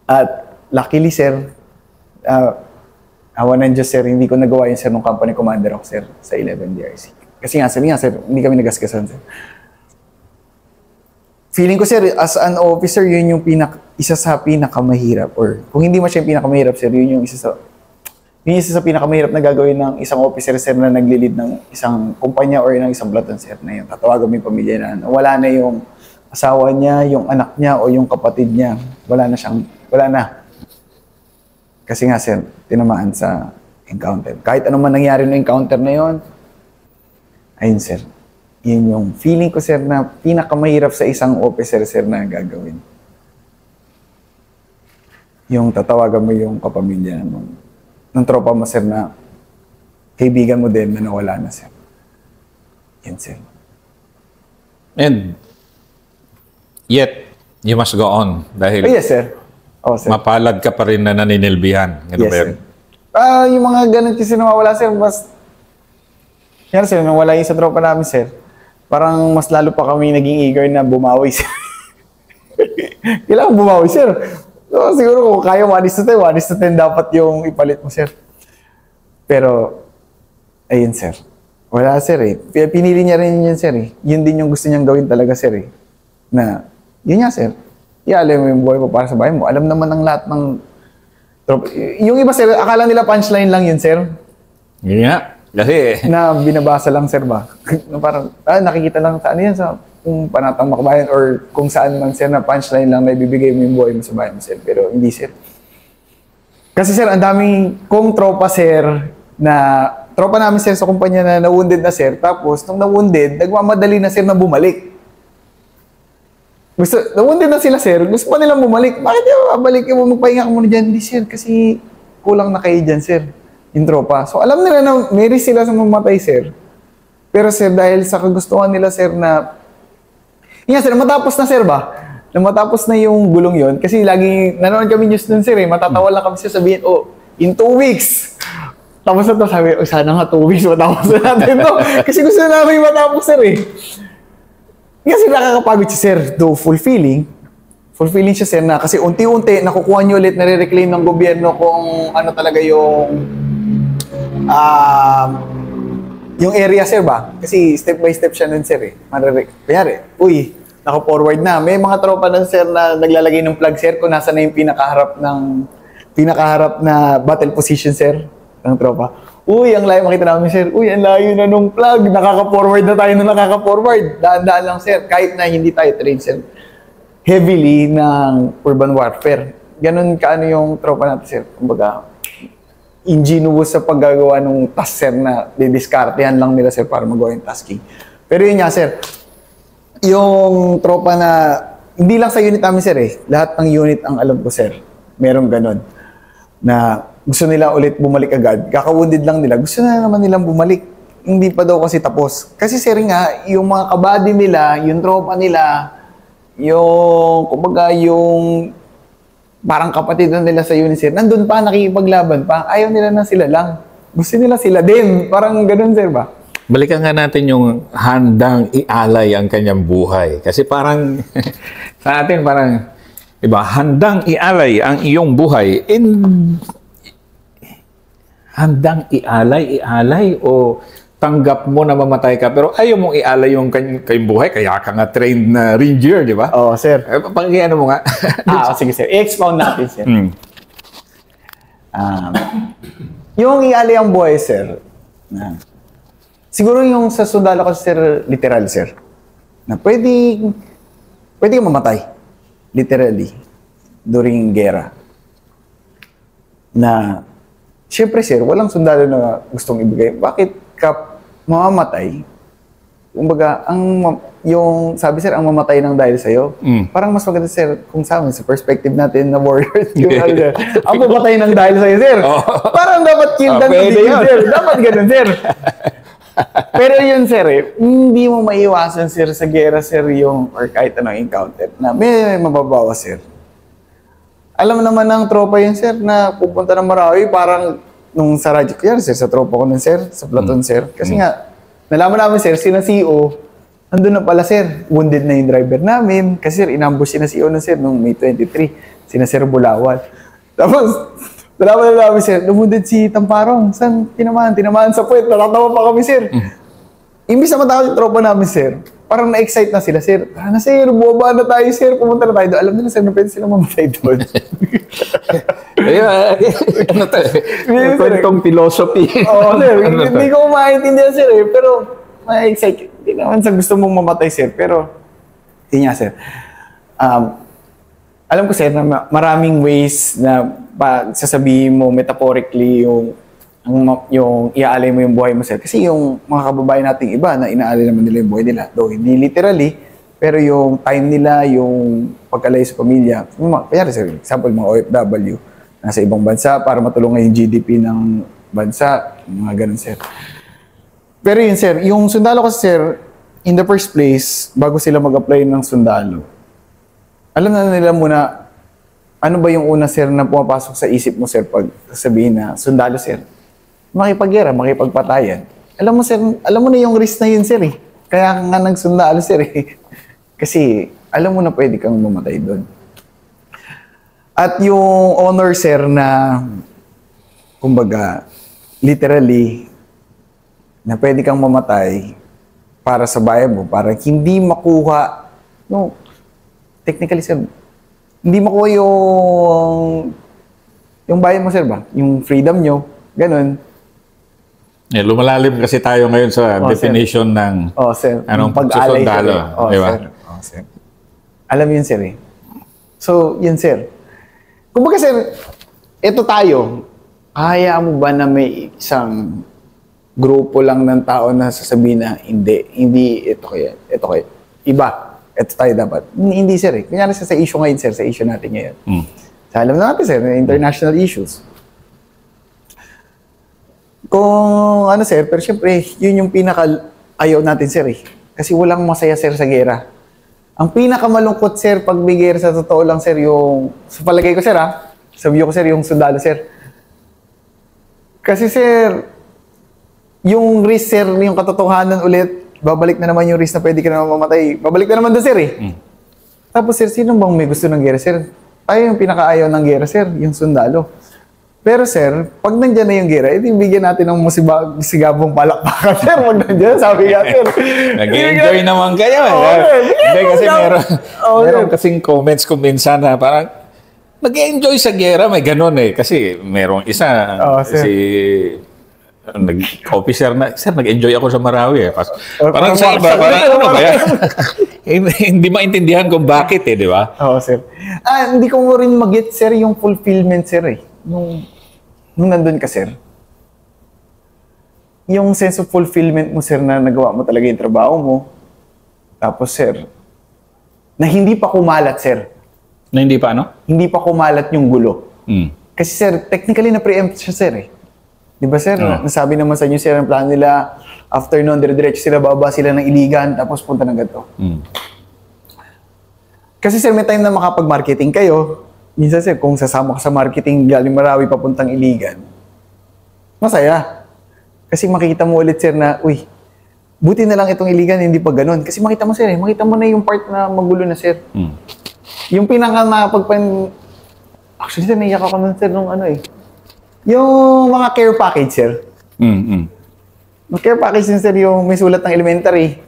At luckily, sir, awa ng Diyos, sir, hindi ko nagawa yun, sir, nung company commander ako, sir, sa 11 DRC. Kasi nga, sir, hindi kami nagasgasan, sir. Feeling ko, sir, as an officer, yun yung isa sa pinakamahirap. Or kung hindi man siya yung pinakamahirap, sir, yun yung isa sa pinakamahirap na gagawin ng isang officer, sir, na naglilid ng isang kumpanya or ng isang platoon, sir, na yun. Tatawagan mo yung pamilya na wala na yung asawa niya, yung anak niya, o yung kapatid niya. Wala na. Kasi nga, sir, tinamaan sa encounter. Kahit ano man nangyari na encounter na yun, ayun, sir. Yun yung feeling ko, sir, na pinakamahirap sa isang officer, sir, na gagawin. Yung tatawagan mo yung kapamilya ng tropa mo, sir, na kaibigan mo din na nawala na, sir. Yan, sir. And yet, you must go on. Dahil yes, sir. Oh, sir. Mapalad ka pa rin na naninilbihan. Ganun yes, ba yun? sir. Yung mga ganun kasi nawawala, sir, yan, sir, nung wala yung sa tropa namin, sir, parang mas lalo pa kami naging eager na bumawi, sir. Kailangan bumawi, sir. So, siguro kung kaya 1:10 dapat yung ipalit mo, sir. Pero, ayun, sir. Wala, sir, eh. Pinili niya rin yun, sir, eh. Yun din yung gusto niyang gawin talaga, sir, eh. Na, yun nga, sir. Alam mo yung buhay mo para sa bahay mo. Alam naman ng lahat ng tropa. Yung iba, sir, akala nila punchline lang yun, sir. Yun nga. Kasi na binabasa lang, sir, ba? Parang, nakikita lang sa ano yan, sa kung Panatang Makabayan or kung saan man, sir, na punchline lang na ibibigay mo yung buhay mo sa bahay mo, sir. Pero hindi, sir. Kasi, sir, ang daming kong tropa, sir, na tropa namin, sir, sa kumpanya na na-wounded na, sir. Tapos, nung na-wounded, nagmamadali na, sir, na bumalik. Na-wounded na sila, sir. Gusto pa nilang bumalik. Bakit yung babalik? Magpahinga ka muna dyan. Hindi, sir, kasi kulang na kayo dyan, sir. Yung tropa. So, alam nila na may risk sila sa mamatay, sir. Pero, sir, dahil sa kagustuhan nila, sir, na... Yan, sir, matapos na, sir, ba? Na matapos na yung gulong yon. Kasi lagi, nanonood kami news dun, sir, eh. Matatawa lang kami, sir, sabihin, in 2 weeks. Tapos na to, sabi, sana nga 2 weeks, matapos na natin to. Kasi gusto na namin matapos, sir, eh. Kasi nakakapagod siya, sir, though fulfilling siya, sir, na kasi unti-unti nakukuha niyo ulit, nare-reclaim ng gobyerno kung ano talaga yung area, sir, ba? Kasi step by step siya nun, sir, eh. Kanyari, naka-forward na. May mga tropa nun, sir, na naglalagay ng flag, sir, kung nasa na yung pinakaharap na battle position, sir, ng tropa. Ang layo makita namin, sir. Ang layo na nung flag. Nakaka-forward na tayo na nakaka-forward. Daan-daan lang, sir. Kahit na hindi tayo trained, sir, heavily ng urban warfare. Ganun kaano yung tropa natin, sir. Kumbaga, ingenuous sa paggagawa ng task, sir, na didiskartehan lang nila, sir, para magawa yung tasking. Pero yun nga, sir, yung tropa na, hindi lang sa unit namin, sir, eh. Lahat ng unit ang alam ko, sir. Merong ganun. Na gusto nila ulit bumalik agad. Kaka-wounded lang nila. Gusto na naman nilang bumalik. Hindi pa daw kasi tapos. Kasi, sir, nga, yung mga kabady nila, yung tropa nila, kumbaga, yung parang kapatid na nila sa unit, sir, nandun pa, nakikipaglaban pa. Ayaw nila na sila lang. Gusto nila sila din. Parang ganun, sir, ba? balikan nga natin yung handang ialay ang kanyang buhay. Kasi parang, sa atin parang, diba, handang ialay ang iyong buhay. Handang ialay o tanggap mo na mamatay ka, pero ayaw mong ialay yung kayong buhay, kaya ka nga trained na ranger, di ba? Oo, sir. Pag-ano mo nga? Sige, sir. I-expound natin, sir. Yung ialay ang buhay, sir, siguro yung sa sundalo ko, sir, literal, sir, na pwede kang mamatay, literally, during gera. Na, syempre, sir, walang sundalo na gustong ibigay. Bakit ka mamamatay? Kumbaga, yung sabi, sir, ang mamatay ng dahil sa'yo, parang mas maganda, sir, kung sa amin, sa perspective natin na warriors, ang mamatay ng dahil sa'yo, sir. Parang dapat kill than to be killed, sir. Dapat ganun, sir. Pero yun, sir, hindi mo maiwasan, sir, sa gera, sir, or kahit anong encounter, na may mababawa, sir. Alam naman ng tropa yun, sir, na pupunta ng Marawi, parang nung sa radyo ko yan, sir, sa tropa ko nun, sir, sa platoon, sir. Kasi nga, nalaman namin, sir, sina CO, andun na pala, sir. Wounded na yung driver namin. Kasi, sir, inambush sina si Ono, sir, noong May 23. Sina Sir Bulawal. Tapos, nalaman na namin, sir, lumundid si Tamparong. Saan? Tinamaan sa puwet. Nakatawa pa kami, sir. Imbis na matakot yung tropa namin, sir, parang na-excite na sila, sir. Na, sir, bumaba na tayo, sir. Pumunta na tayo doon. Alam nila, sir, na pwede sila mamatay doon. Ano to? Kwentong philosophy. Oo, sir. Hindi ko maintindihan, sir, eh. Pero, ma-excite. Hindi naman sa gusto mong mamatay, sir. Pero, hindi nga, sir. Alam ko, sir, na maraming ways na sasabihin mo metaphorically yung iaalay mo yung buhay mo, sir. Kasi yung mga kababayan nating iba na inaalay naman nila yung buhay nila. Though hindi literally, pero yung time nila, yung pagkalay sa pamilya. Kaya, sir, example, mga OFW, nasa ibang bansa para matulungan yung GDP ng bansa, mga ganun, sir. Pero yun, sir, yung sundalo kasi, sir, in the first place, bago sila mag-apply ng sundalo, alam na nila muna, ano ba yung una, sir, na pumapasok sa isip mo, sir, pag sabihin na, sundalo, sir, makipaggera, makipagpatayan. Alam mo, sir, alam mo na yung risk na yun, sir, eh. Kaya nga nagsundalo, sir, eh. Kasi, alam mo na pwede kang mamatay doon. At yung honor, sir, na, kumbaga, literally, na pwede kang mamatay para sa bayan mo, para hindi makuha, no, technically, sir, hindi makuha yung bayan mo, sir, ba? Yung freedom nyo, ganun. Lumalalim kasi tayo ngayon sa definition, sir, ng sir, anong pag-alay, pagsasundalo. Diba? Sir. Sir. Alam yun, sir, eh. So, yun, sir. Kumbaga, sir, ito tayo, hayaan mo ba na may isang grupo lang ng tao na sasabihin na hindi, ito kaya, iba. Ito tayo dapat. Hindi, sir, eh. Kunyari sa issue ngayon, sir, sa issue natin ngayon. Sa alam na natin, sir, international issues. Kung ano, sir, pero syempre, yun yung pinaka-ayaw natin, sir, eh. Kasi walang masaya, sir, sa gera. Ang pinakamalungkot, sir, pag may gera, sa totoo lang, sir, yung, sa palagay ko, sir, sa view ko, sir, yung sundalo, sir. Kasi, sir, yung risk, sir, yung katotohanan ulit, babalik na naman yung risk na pwede ka naman mamatay. Babalik na naman doon, sir, eh. Tapos, sir, sino bang may gusto ng gera, sir? Tayo yung pinakaayaw ng gera, sir, yung sundalo. Pero, sir, pag nandyan na yung gera, edi bigyan natin ng sigabong palakpakan, sir. Pag nandyan, sabi nga, sir. Nag-enjoy naman kayo, eh. Hindi, kasi meron kasing comments kung minsan na parang, nag-enjoy sa gera, may ganun, eh. Kasi merong isa, si nag-officer na, sir, nag-enjoy ako sa Marawi, eh. Parang sa iba, parang ano ba yan? Hindi maintindihan kung bakit, eh, di ba? Oo, sir. Hindi ko rin mag-get, sir, yung fulfillment, sir, eh. Nung nandun ka, sir. Yung sense of fulfillment mo, sir, na nagawa mo talaga yung trabaho mo. Tapos, sir, na hindi pa kumalat, sir. Na hindi pa, ano? Hindi pa kumalat yung gulo. Kasi, sir, technically, na-preempt siya, sir, eh. Di ba, sir? Nasabi naman sa inyo, sir, ang plano nila, after noon, dire-diretso sila, baba sila ng Iligan, tapos punta ng ganito. Kasi, sir, may time na makapag-marketing kayo. Minsan, sir, kung sasama ka sa marketing galing Marawi papuntang Iligan, masaya. Kasi makikita mo ulit, sir, na, uy, buti na lang itong Iligan, hindi pa ganun. Kasi makita mo, sir, makita mo na yung part na magulo na, sir. Yung pinaka actually, sir, naiyak ako nun, sir, nung ano, eh. Yung mga care package, sir. Yung care package din, sir, yung may sulat ng elementary.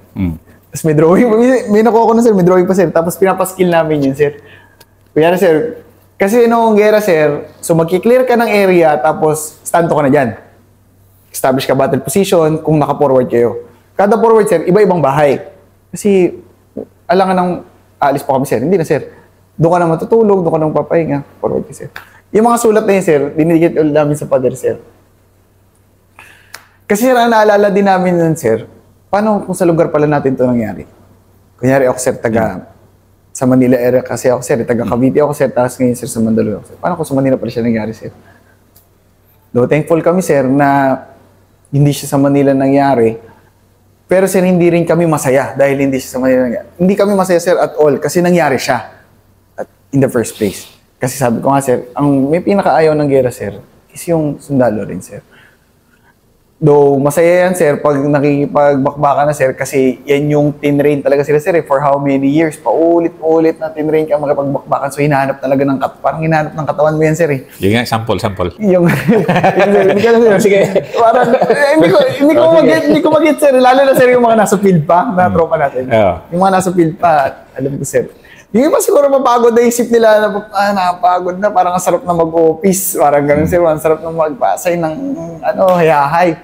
Tapos may drawing. May nakuha ko na, sir. May drawing pa, sir. Tapos pinapaskill namin yun, sir. Kaya, sir, kasi noong gera, sir, so magki-clear ka ng area, tapos stando ka na dyan. Establish ka battle position kung naka-forward kayo. Kada forward, sir, iba-ibang bahay. Kasi, alangan ng aalis po kami, sir. Hindi na, sir. Doon ka na matutulog, doon ka na papahinga. Forward ka, sir. Yung mga sulat na yun, sir, dinidikit ulit namin sa pader, sir. Kasi, sir, naalala din namin nun, sir, paano kung sa lugar pala natin ito nangyari? Kunyari, ako, sir, sa Manila area kasi ako, sir, taga Cavite ako, sir, tapos ngayon, sir, sa Mandaluyong, sir. Paano kung sa Manila pala siya nangyari, sir? Though thankful kami, sir, na hindi siya sa Manila nangyari, pero, sir, hindi rin kami masaya dahil hindi siya sa Manila nangyari. Hindi kami masaya, sir, at all, kasi nangyari siya in the first place. Kasi sabi ko nga, sir, ang may pinakaayaw ng gera, sir, is yung sundalo rin, sir. Though masaya yan, sir, pag nakikipagbakbaka na, sir, kasi yan yung tinrain talaga sila, sir, for how many years. Paulit-ulit na tinrain ka magapagbakbakan. So, hinahanap talaga parang hinahanap ng katawan mo yan, sir, eh. Yung nga, sample. Yung hindi ka na, sir. Sige. Parang, hindi ko mag-get, sir. Lalo na, sir, yung mga nasa field pa, na tropa natin. Yung mga nasa field pa, alam ko, sir. Yung iba siguro mapagod na isip nila na napagod na, parang ang sarap na mag-office, parang ganun sir, ang sarap na magpasay ng hayahay.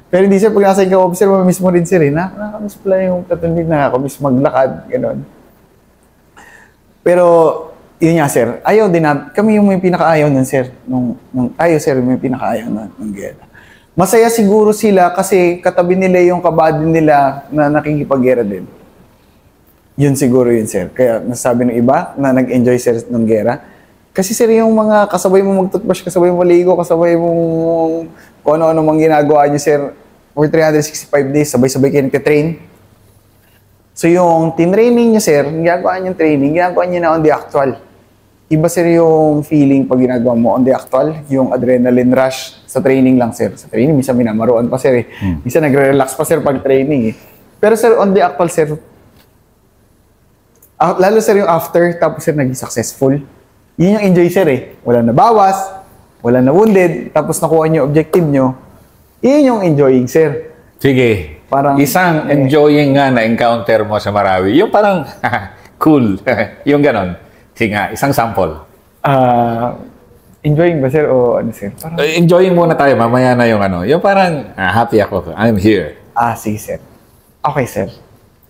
Pero hindi sir, pag nasa ikaw officer, mamiss mo rin sir, nakakamiss pala yung katunig, nakakamiss maglakad, ganun. Pero, yun nga sir, ayaw din na, kami yung may pinakaayaw nun sir, sir, may pinakaayaw nung gera. Masaya siguro sila kasi katabi nila yung kabady nila na nakikipag-gera din. Yun siguro yun, sir. Kaya nasabi ng iba na nag-enjoy, sir, ng gera. Kasi, sir, yung mga kasabay mo mag-toothbrush, kasabay mo maligo, kasabay mo kung ano-ano mang ginagawa nyo, sir, for 365 days, sabay-sabay kayo nagtitrain. So, yung tinraining nyo, sir, ginagawa nyo yung training, ginagawa nyo na on the actual. Iba, sir, yung feeling pag ginagawa mo on the actual, yung adrenaline rush sa training lang, sir. Sa training, minsan minamaruan pa, sir, eh. Minsan nagre-relax pa, sir, pag training, eh. Pero, sir, on the actual, sir, lalo sir yung after, tapos sir naging successful. Yun yung enjoy sir eh. Wala na bawas, wala na wounded, tapos nakuha niyo objective nyo. Yun yung enjoying sir. Sige. Parang, isang enjoying nga na encounter mo sa Marawi. Yung parang cool. Yung ganon. Sige nga, isang sample. Enjoying ba sir o ano sir? Parang, enjoying muna tayo, mamaya na yung ano. Yung parang happy ako. I'm here. Sige sir. Okay sir.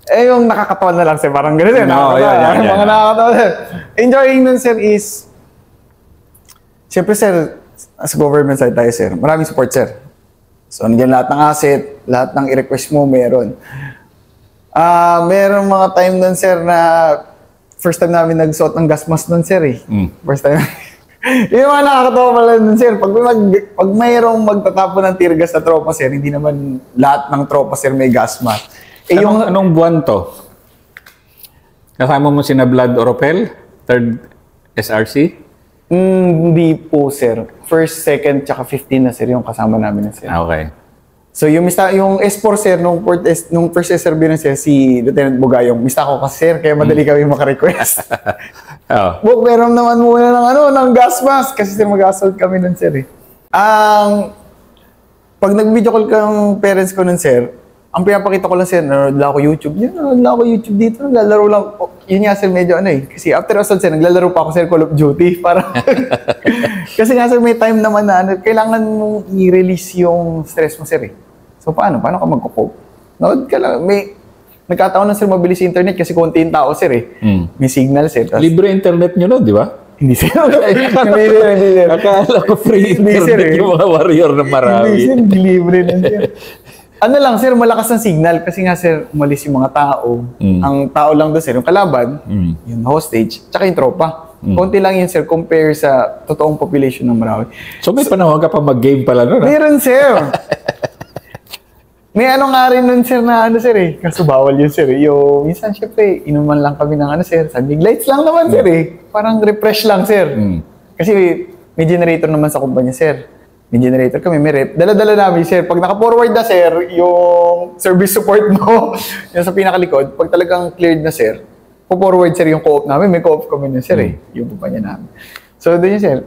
Yung nakakatawa na lang, sir. Parang gano'n, sir. No, yeah. Mga nakakatawa, sir. Enjoying nun, sir, is... Siyempre, sir, as government side tayo, sir, maraming support, sir. So, nandiyan lahat ng asset, lahat ng i-request mo, meron. Meron mga time nun, sir, na first time namin nagsuot ng gas mask nun, sir, eh. First time. Yung mga nakakatawa pala nun, sir. Pag mayroong magtatapon ng tear gas na tropa, sir, hindi naman lahat ng tropa, sir, may gas mask. Anong buwan to? Kasama mo sina Vlad Oropel? Third SRC? Hindi po, sir. First, second, tsaka 15 na, sir, yung kasama namin na, sir. Okay. So, yung S4, sir, nung first SRB na, sir, si Lieutenant Bugayong, mista ko kasi, sir, kaya madali kami makarequest. Buk, meron naman muna ng gas mask, kasi, sir, mag-assault kami nun, sir, eh. Pag nag-video call kang parents ko nun, sir, ang pinapakita ko lang, sir, nanonood lang ako YouTube. Nanonood lang ako YouTube dito, naglalaro lang. Yun nga, sir, medyo kasi after assault, sir, naglalaro pa ako, sir, Call of Duty. Kasi nga, sir, may time naman na kailangan mong i-release yung stress mo, sir, eh. So, paano ka magko-cope? Nood ka lang. Nagkataon na, sir, mabilis internet kasi konti yung tao, sir, eh. May signal, sir. Libre internet nyo, no, di ba? Hindi, sir. Hindi, sir. Akala ko free internet yung mga warrior na Marawi. Hindi, sir. Libre na, sir. Ano lang, sir, malakas ang signal kasi nga, sir, umalis yung mga tao. Ang tao lang doon, sir, yung kalaban, yung hostage, tsaka yung tropa. Konti lang yun, sir, compare sa totoong population ng Marawi. So may panahon ka pa mag-game pala nun, Meron, sir. May nga rin nun, sir, na sir, eh. Kaso bawal yun, sir. Yung, minsan, syempre, inuman lang kami ng sir. Sunday lights lang naman, sir, eh. Parang refresh lang, sir. Kasi may generator naman sa kumpanya, sir. May generator kami, may rep. Dala-dala namin, sir. Pag naka-forward na, sir, yung service support mo, yung sa pinakalikod, pag talagang cleared na, sir, po-forward, sir, yung co-op namin. May co-op kami na, sir, eh. Yung kumpanya namin. So, doon yun, sir.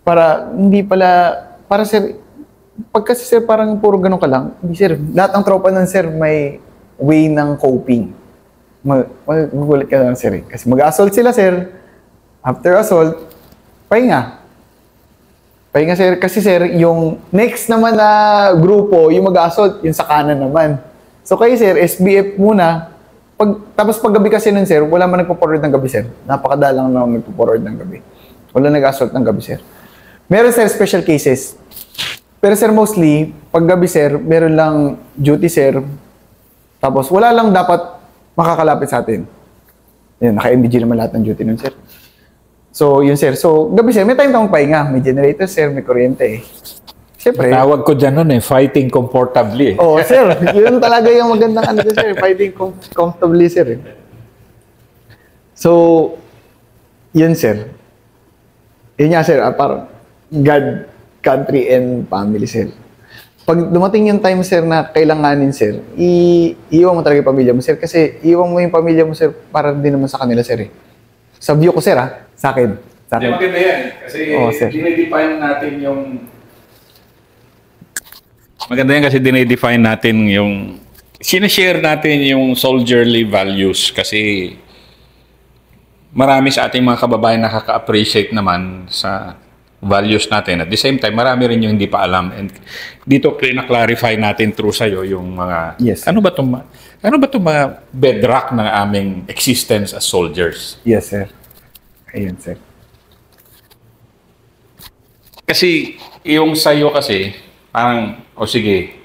Para, sir, pag kasi, sir, parang puro ganun ka lang, hindi, sir. Lahat ng tropa nun, sir, may way ng coping. Magugulat ka lang, sir, eh. Kasi mag-assault sila, sir. After assault, pahinga, sir. Kasi, sir, yung next naman na grupo, yung mag-assault, yung sa kanan naman. So, kayo, sir, SBF muna. Tapos pag gabi kasi nun, sir, wala man nagpo-forward ng gabi, sir. Napakadalang lang nagpo-forward ng gabi. Wala nag-assault ng gabi, sir. Meron, sir, special cases. Pero, sir, mostly, pag gabi, sir, meron lang duty, sir. Tapos, wala lang dapat makakalapit sa atin. Yun, naka-MBG naman lahat ng duty nun, sir. So, yun, sir. So, gabi, sir, may time kang pahinga. May generator, sir, may kuryente, eh. Siyempre. Tawag ko dyan nun, fighting comfortably. Oo, sir. Yun talaga yung magandang sir. Fighting comfortably, sir. So, yun, sir. Yun nga, sir. Parang God, country, and family, sir. pag dumating yung time, sir, na kailanganin, sir, iiwan mo talaga yung pamilya mo, sir. Kasi iiwan mo yung pamilya mo, sir, para din naman sa kanila, sir. Sa view ko, sir, sa akin. Sa Hindi, akin. maganda yan. Kasi dinidefine natin yung... Maganda yan kasi dinidefine natin yung... Sinashare natin yung soldierly values kasi marami sa ating mga kababayan nakaka-appreciate naman sa values natin. At the same time, marami rin yung hindi pa alam. And dito, na-clarify natin through sa'yo yung mga... Yes. Ano ba itong mga bedrock ng aming existence as soldiers? Yes, sir. Ayun, sir. Kasi, yung sa'yo kasi, parang, sige,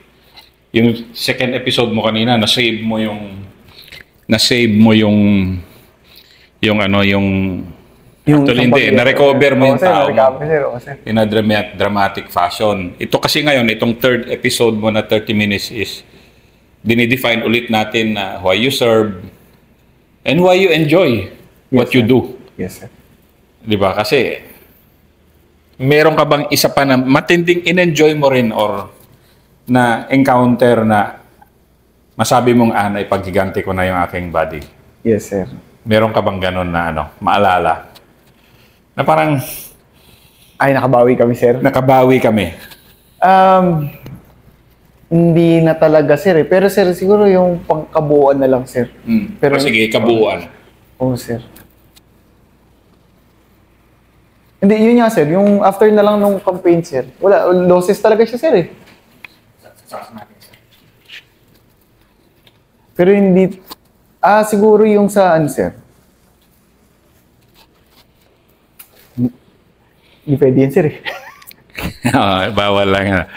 yung second episode mo kanina, na-save mo yung actually, hindi. Na-recover mo yung tao mo in a dramatic fashion. Ito kasi ngayon, itong third episode mo na 30 minutes is dinidefine ulit natin na why you serve and why you enjoy what you do. Yes, sir. Di ba? Kasi, meron ka bang isa pa na matinding in-enjoy mo rin or na encounter na masabi mong, naipaghiganti ko na yung aking body? Yes, sir. Meron ka bang ganun na maalala? Na parang... nakabawi kami, sir. Nakabawi kami. Hindi na talaga, sir. Pero, sir, siguro yung pangkabuuan na lang, sir. Pero sige, kabuuan. Oo, sir. Hindi, yun nga, sir. Yung after na lang nung campaign, sir. Wala, losses talaga siya, sir, Pero hindi... siguro yung saan, sir? Hindi pwede yan, sir. Bawal lang.